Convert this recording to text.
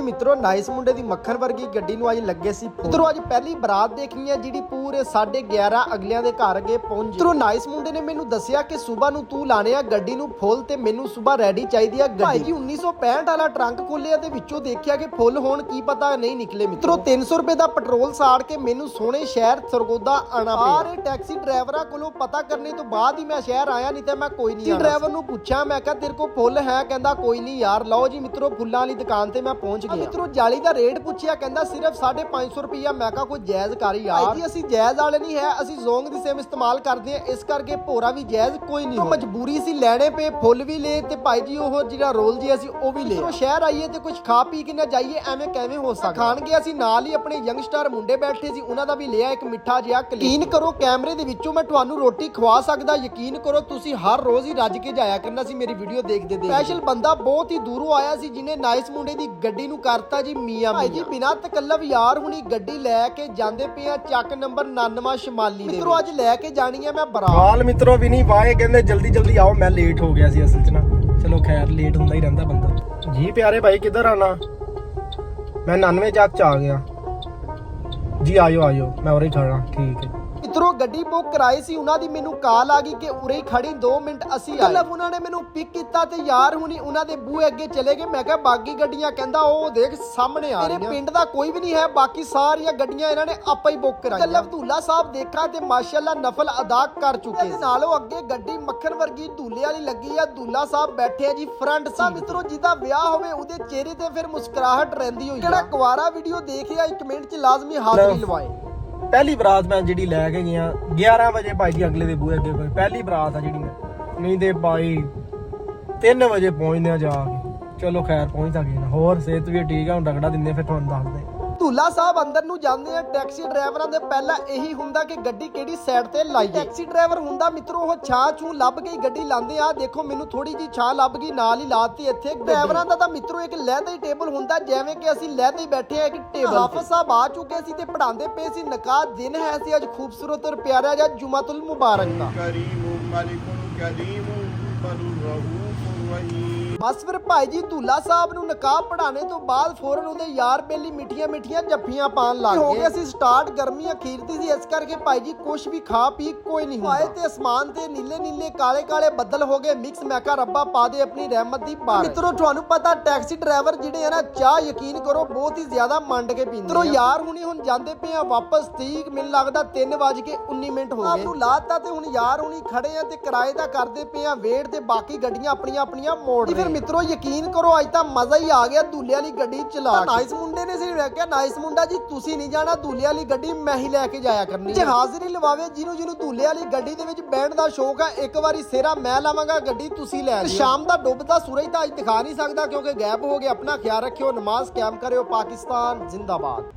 ਮਿੱਤਰੋ ਨਾਈਸ ਮੁੰਡੇ ਦੀ ਮੱਖਣ ਵਰਗੀ ਗੱਡੀ ਨੂੰ ਅੱਜ ਲੱਗੇ ਸੀ ਮਿੱਤਰੋ ਅੱਜ ਪਹਿਲੀ ਬਰਾਤ ਦੇਖਣੀ ਹੈ ਜਿਹੜੀ ਪੂਰੇ 11:30 ਅਗਲਿਆਂ ਦੇ ਘਰ ਅੱਗੇ ਪਹੁੰਚ। ਮਿੱਤਰੋ ਨਾਈਸ ਮੁੰਡੇ ਨੇ ਮੈਨੂੰ ਦੱਸਿਆ ਕਿ ਸਵੇਰ ਨੂੰ ਤੂੰ ਲਾਣੇ ਆ ਗੱਡੀ ਨੂੰ ਫੁੱਲ ਤੇ ਮੈਨੂੰ ਸਵੇਰ ਰੈਡੀ ਚਾਹੀਦੀ ਆ ਗੱਡੀ। ਭਾਈ ਜੀ 1965 ਵਾਲਾ ਟਰੰਕ ਖੋਲਿਆ ਤੇ ਵਿੱਚੋਂ ਦੇਖਿਆ ਕਿ ਫੁੱਲ ਹੋਣ ਕੀ ਪਤਾ ਨਹੀਂ ਨਿਕਲੇ। ਮਿੱਤਰੋ 300 ਰੁਪਏ ਦਾ ਪੈਟਰੋਲ ਸਾੜ ਕੇ ਮੈਨੂੰ ਸੋਹਣੇ ਸ਼ਹਿਰ ਸਰਗੋਦਾ ਆਣਾ ਪਿਆ। ਸਾਰੇ ਟੈਕਸੀ ਡਰਾਈਵਰਾਂ ਕੋਲੋਂ ਪਤਾ ਕਰਨੇ ਤੋਂ ਬਾਅਦ ਹੀ ਮੈਂ ਸ਼ਹਿਰ ਆਇਆ, ਨਹੀਂ ਤੇ ਮੈਂ ਕੋਈ ਨਹੀਂ ਆਣਾ। ਡਰਾਈਵਰ ਨੂੰ ਪੁੱਛਿਆ, ਮੈਂ ਕਿਹਾ ਤੇਰੇ ਕੋਲ ਫੁੱਲ ਹੈ? ਕਹਿੰਦਾ ਕੋਈ ਨਹੀਂ ਯਾਰ। ਲਓ ਜੀ ਮਿੱਤਰੋ ਫੁੱਲਾਂ ਵਾਲੀ ਦੁਕਾਨ ਤੇ ਮੈਂ ਪਹੁੰਚ ਗਿਆ। ਮਿੱਤਰੋ ਜਾਲੀ ਦਾ ਰੇਟ ਪੁੱਛਿਆ, ਕਹਿੰਦਾ ਸਿਰਫ 550 ਰੁਪਇਆ। ਮੈਂ ਕਿਹਾ ਕੋਈ ਜਾਇਜ਼ ਕਰ ਯਾਰ। ਭਾਈ ਜੀ ਅਸੀਂ ਜਾਇਜ਼ ਵਾਲੇ ਨਹੀਂ ਹੈ, ਅਸੀਂ ਜ਼ੋਂਗ ਦੀ ਸਿਮ ਇਸਤੇਮਾਲ ਕਰਦੇ ਆ, ਇਸ ਕਰਕੇ ਭੋਰਾ ਵੀ ਜਾਇਜ਼ ਕੋਈ ਨਹੀਂ। ਮਜਬੂਰੀ ਸੀ ਲੈਣੇ ਪਏ, ਫੁੱਲ ਵੀ ਲੈ ਤੇ ਭਾਈ ਜੀ ਉਹ ਜਿਹੜਾ ਰੋਲ ਜੀ ਅਸੀਂ ਉਹ ਵੀ ਲੈ। ਸ਼ਹਿਰ ਆਈਏ ਤੇ ਕੁਝ ਖਾ ਪੀ ਕੇ ਨਾ ਜਾਈਏ, ਐਵੇਂ ਕਿਵੇਂ ਹੋ ਸਕਦਾ। ਖਾਣ ਗਿਆ ਅਸੀਂ ਨਾਲ ਹੀ ਆਪਣੇ ਯੰਗਸਟਰ ਮੁੰਡੇ ਬੈਠੇ ਸੀ, ਉਹਨਾਂ ਦਾ ਵੀ ਲਿਆ ਇੱਕ ਮਿੱਠਾ ਜਿਹਾ। ਯਕੀਨ ਕਰੋ ਕੈਮਰੇ ਦੇ ਵਿੱਚੋਂ ਮੈਂ ਤੁਹਾਨੂੰ ਰੋਟੀ ਖਵਾ ਸਕਦਾ, ਯਕੀਨ ਕਰੋ ਤੁਸੀਂ ਹਰ ਰੋਜ਼ ਹੀ ਰੱਜ ਕੇ ਜਾਇਆ ਕਰਨਾ ਸੀ ਮੇਰੀ ਵੀਡੀਓ ਦੇਖਦੇ। ਸਪੈਸ਼ਲ ਬੰਦਾ ਬਹੁਤ ਹੀ ਦੂਰੋਂ ਆਇਆ ਸੀ ਜਿਹਨੇ ਨਾਈਸ ਮੁੰਡੇ ਦੀ ਗੱਡੀ ਨੂੰ ਕਰਤਾ ਜੀ ਮੀਆਂ। ਭਾਈ ਜੀ ਬਿਨਾਂ ਤਕੱਲਫ ਯਾਰ ਹੁਣੀ ਗੱਡੀ ਲੈ ਕੇ ਜਾਂਦੇ ਪਏ ਆ ਚੱਕ ਨੰਬਰ 99 ਸ਼ਮਾਲੀ ਦੇ। ਮਿੱਤਰੋ ਅੱਜ ਲੈ ਕੇ ਜਾਣੀ ਆ ਮੈਂ ਬਰਾਤ। ਮਿੱਤਰੋ ਵੀ ਨਹੀਂ ਵਾਏ ਕਹਿੰਦੇ ਜਲਦੀ ਜਲਦੀ ਆਓ, ਮੈਂ ਲੇਟ ਹੋ ਗਿਆ ਸੀ ਅਸਲ ਚ ਨਾ। ਚਲੋ ਖੈਰ ਲੇਟ ਹੁੰਦਾ ਹੀ ਰਹਿੰਦਾ ਬੰਦਾ। ਜੀ ਪਿਆਰੇ ਭਾਈ ਕਿੱਧਰ ਆਣਾ? ਮੈਂ 99 ਚੱਕ ਚ ਆ ਗਿਆ ਜੀ। ਆਇਓ ਆਇਓ, ਮੈਂ ਉਰੇ ਖੜਾ। ਠੀਕ ਹੈ ਮਿੱਤਰੋ ਗੱਡੀ ਬੁੱਕ ਕਰਾਈ ਸੀ, ਉਹਨਾਂ ਦੀ ਮੈਨੂੰ ਕਾਲ ਆ ਗਈ ਕਿ ਉਰੇ ਹੀ ਖੜੀ 2 ਮਿੰਟ ਅਸੀਂ ਆਏ। ਮਤਲਬ ਉਹਨਾਂ ਨੇ ਮੈਨੂੰ ਪਿਕ ਕੀਤਾ ਤੇ ਯਾਰ ਹੁਣੀ ਉਹਨਾਂ ਦੇ ਬੂਹੇ ਅੱਗੇ ਚਲੇ ਗਏ। ਮੈਂ ਕਿਹਾ ਬਾਕੀ ਗੱਡੀਆਂ? ਕਹਿੰਦਾ ਉਹ ਦੇਖ ਸਾਹਮਣੇ ਆ ਰਹੀਆਂ। ਮੇਰੇ ਪਿੰਡ ਦਾ ਕੋਈ ਵੀ ਨਹੀਂ ਹੈ, ਬਾਕੀ ਸਾਰੀਆਂ ਗੱਡੀਆਂ ਇਹਨਾਂ ਨੇ ਆਪੇ ਹੀ ਬੁੱਕ ਕਰਾਈਆਂ। ਮਤਲਬ ਅਬਦੁੱਲਾ ਸਾਹਿਬ ਦੇਖਾ ਤੇ ਮਾਸ਼ਾਅੱਲਾ ਨਫਲ ਅਦਾ ਕਰ ਚੁੱਕੇ। ਨਾਲੋਂ ਅੱਗੇ ਗੱਡੀ ਮੱਖਣ ਵਰਗੀ ਧੂਲੇ ਵਾਲੀ ਲੱਗੀ ਆ। ਅਬਦੁੱਲਾ ਸਾਹਿਬ ਬੈਠੇ ਆ ਜੀ ਫਰੰਟ ਸੀਟ। ਮਿੱਤਰੋ ਜਿਹਦਾ ਵਿਆਹ ਹੋਵੇ ਉਹਦੇ ਚਿਹਰੇ ਤੇ ਫਿਰ ਮੁਸਕਰਾਹਟ ਰਹਿੰਦੀ ਹੋਈ। ਜਿਹੜਾ ਕੁਆਰਾ ਵੀਡੀਓ ਦੇਖਿਆ 1 ਮਿੰਟ ਚ ਲਾਜ਼ਮੀ ਹਾਜ਼ਰੀ ਲਵਾਏ। ਪਹਿਲੀ ਬਰਾਤ ਮੈਂ ਜਿਹੜੀ ਲੈ ਕੇ ਗਿਆ 11 ਵਜੇ ਭਾਈ ਜੀ ਅਗਲੇ ਦੇ ਬੂਹੇ ਅੱਗੇ ਕੋਈ ਪਹਿਲੀ ਬਰਾਤ ਆ ਜਿਹੜੀ। ਨਹੀਂ ਤੇ ਭਾਈ 3 ਵਜੇ ਪਹੁੰਚਦੇ ਆ ਜਾ ਕੇ। ਚਲੋ ਖੈਰ ਪਹੁੰਚ ਤਾਂ ਗਏ ਨਾ। ਹੋਰ ਸਿਹਤ ਵੀ ਠੀਕ ਆ, ਹੁਣ ਰਗੜਾ ਦਿੰਦੇ ਫਿਰ ਤੁਹਾਨੂੰ ਦੱਸਦੇ। ਧੂਲਾ ਸਾਹਿਬ ਅੰਦਰ ਨੂੰ ਜਾਂਦੇ ਆ। ਟੈਕਸੀ ਡਰਾਈਵਰਾਂ ਦੇ ਪਹਿਲਾਂ ਇਹੀ ਹੁੰਦਾ ਕਿ ਗੱਡੀ ਕਿਹੜੀ ਸਾਈਡ ਤੇ ਲਾਈਏ। ਟੈਕਸੀ ਡਰਾਈਵਰ ਹੁੰਦਾ ਮਿੱਤਰੋ ਉਹ ਛਾਂ ਛੂ ਲੱਭ ਗਈ ਗੱਡੀ ਲਾਉਂਦੇ ਆ। ਦੇਖੋ ਮੈਨੂੰ ਥੋੜੀ ਜੀ ਛਾਂ ਲੱਭ ਗਈ, ਨਾਲ ਹੀ ਲਾਤੀ ਇੱਥੇ। ਡਰਾਈਵਰਾਂ ਦਾ ਤਾਂ ਮਿੱਤਰੋ ਇੱਕ ਲਹਿਦਾ ਹੀ ਟੇਬਲ ਹੁੰਦਾ, ਜਿਵੇਂ ਕਿ ਅਸੀਂ ਲਹਿਦੇ ਹੀ ਬੈਠੇ ਆ ਇੱਕ ਟੇਬਲ। ਹਾਫਿਜ਼ ਸਾਹਿਬ ਆ ਚੁੱਕੇ ਸੀ ਤੇ ਪੜਾਉਂਦੇ ਪਏ ਸੀ ਨਕਾਹ। ਦਿਨ ਹੈ ਸੀ ਅੱਜ ਖੂਬਸੂਰਤ ਔਰ ਪਿਆਰਾ ਜਿਹਾ ਜੁਮਾਤੁਲ ਮੁਬਾਰਕ ਦਾ। ਬਸ ਫਿਰ ਭਾਈ ਜੀ ਧੂਲਾ ਸਾਹਿਬ ਨੂੰ ਨਕਾਬ ਪੜਾਣੇ ਤੋਂ ਬਾਅਦ ਫੌਰਨ ਉਹਦੇ ਯਾਰ ਬੇਲੀ ਮਿੱਠੀਆਂ ਜੱਫੀਆਂ ਪਾਣ ਲੱਗ ਗਏ। ਹੋ ਗਏ ਅਸੀਂ ਸਟਾਰਟ, ਗਰਮੀ ਅਖੀਰ ਦੀ ਸੀ, ਇਸ ਕਰਕੇ ਭਾਈ ਜੀ ਕੁਛ ਵੀ ਖਾ ਪੀ ਕੋਈ ਨਹੀਂ ਹੁੰਦਾ। ਤੇ ਅਸਮਾਨ ਤੇ ਨੀਲੇ ਕਾਲੇ ਬੱਦਲ ਹੋ ਗਏ ਮਿਕਸ। ਮੈਂ ਕਿਹਾ ਰੱਬਾ ਪਾ ਦੇ ਆਪਣੀ ਰਹਿਮਤ ਦੀ ਬਾਰਿਸ਼। ਮਿੱਤਰੋ ਤੁਹਾਨੂੰ ਪਤਾ ਟੈਕਸੀ ਡਰਾਈਵਰ ਜਿਹੜੇ ਆ ਨਾ ਚਾਹ ਯਕੀਨ ਕਰੋ ਬਹੁਤ ਹੀ ਜ਼ਿਆਦਾ ਮੰਡ ਕੇ ਪੀਂਦੇ। ਮਿੱਤਰੋ ਯਾਰ ਹੁਣੀ ਹੁਣ ਜਾਂਦੇ ਪਏ ਆ ਵਾਪਸ। ਠੀਕ ਮੈਨੂੰ ਲੱਗਦਾ 3:19 ਹੋ ਗਏ। ਨੂੰ ਲਾਤਾ ਤੇ ਹੁਣ ਯਾਰ ਹੁਣੀ ਖੜੇ ਆ ਤੇ ਕਿਰਾਏ ਦਾ ਕਰਦੇ ਪਏ ਆ ਵੇਟ ਤੇ ਬਾਕੀ ਗੱਡੀਆਂ ਆਪਣੀਆਂ ਮੋੜ। ਮਿੱਤਰੋ ਯਕੀਨ ਕਰੋ ਅੱਜ ਤਾਂ ਮਜ਼ਾ ਹੀ ਆ ਗਿਆ ਦੂਲੇ ਵਾਲੀ ਗੱਡੀ ਚਲਾ ਕੇ। ਨਾਈਸ ਮੁੰਡੇ ਨੇ ਸਿਰ ਵੇਖਿਆ, ਨਾਈਸ ਮੁੰਡਾ ਜੀ ਤੁਸੀਂ ਨਹੀਂ ਜਾਣਾ, ਦੂਲੇ ਵਾਲੀ ਗੱਡੀ ਮੈਂ ਹੀ ਲੈ ਕੇ ਜਾਇਆ ਕਰਨੀ ਹੈ। ਹਾਜ਼ਰੀ ਲਵਾਵੇ ਜਿਹਨੂੰ ਦੂਲੇ ਵਾਲੀ ਗੱਡੀ ਦੇ ਵਿੱਚ ਬੈਠਣ ਦਾ ਸ਼ੌਕ ਹੈ। ਇੱਕ ਵਾਰੀ ਸਿਰਾ ਮੈਂ ਲਾਵਾਂਗਾ, ਗੱਡੀ ਤੁਸੀਂ ਲੈ ਲਿਓ। ਸ਼ਾਮ ਦਾ ਡੁੱਬਦਾ ਸੂਰਜ ਤਾਂ ਅੱਜ ਦਿਖਾ ਨਹੀਂ ਸਕਦਾ ਕਿਉਂਕਿ ਗਾਇਬ ਹੋ ਗਿਆ। ਆਪਣਾ ਖਿਆਲ ਰੱਖਿਓ, ਨਮਾਜ਼ ਕਾਇਮ ਕਰਿਓ। ਪਾਕਿਸਤਾਨ ਜ਼ਿੰਦਾਬਾਦ।